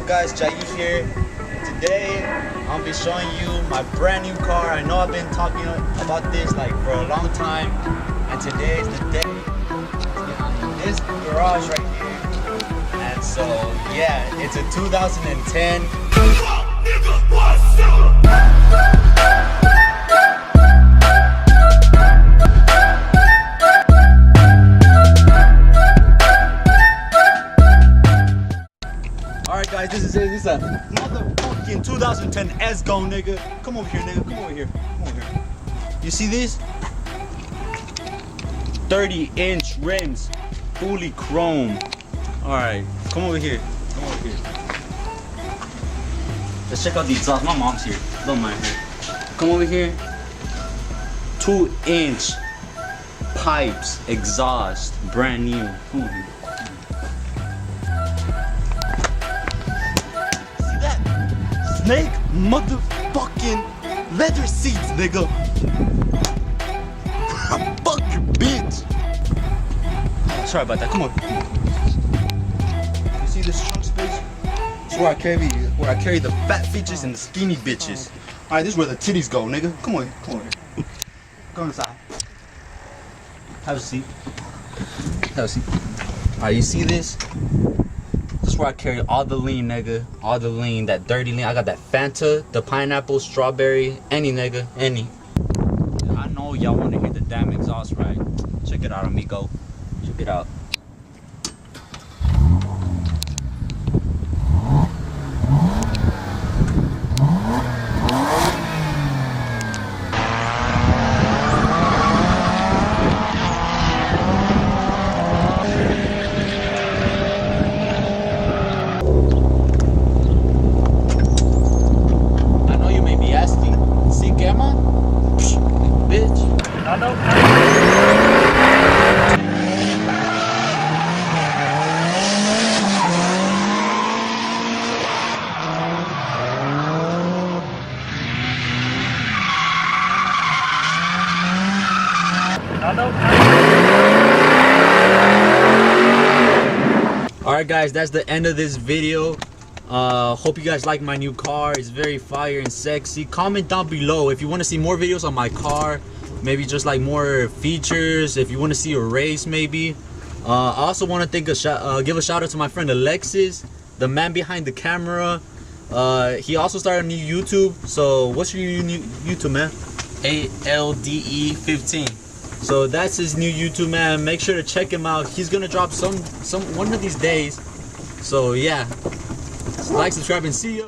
Guys, Jayeet here. Today I'll be showing you my brand new car. I know I've been talking about this like for a long time, and today is the day to get out of this garage right here. And so yeah, it's a 2010. Alright guys, this is it. This is a motherfucking 2010 S-Go, nigga. Come over here, nigga. Come over here. Come over here. You see these? 30-inch rims. Fully chrome. Alright, come over here. Come over here. Let's check out the exhaust. My mom's here. Don't mind her. Come over here. 2-inch pipes, exhaust, brand new. Come over here. Snake motherfucking leather seats, nigga. Fuck your bitch. Oh, sorry about that. Come on. You see this trunk space? It's where I carry the fat bitches and the skinny bitches. All right, this is where the titties go, nigga. Come on, come on. Go inside. Have a seat. Have a seat. All right, you see this? This is where I carry all the lean, nigga. All the lean, that dirty lean. I got that Fanta, the pineapple, strawberry, any nigga, any. I know y'all want to hear the damn exhaust, right? Check it out, amigo. Check it out. Alright guys, that's the end of this video. Hope you guys like my new car. It's very fire and sexy. Comment down below if you want to see more videos on my car, maybe just like more features, if you want to see a race maybe. I also want to give a shout out to my friend Alexis, the man behind the camera. He also started a new YouTube. So what's your new YouTube, man? ALDE 15. So that's his new YouTube, man. Make sure to check him out. He's gonna drop one of these days. So yeah, like, subscribe, and see ya.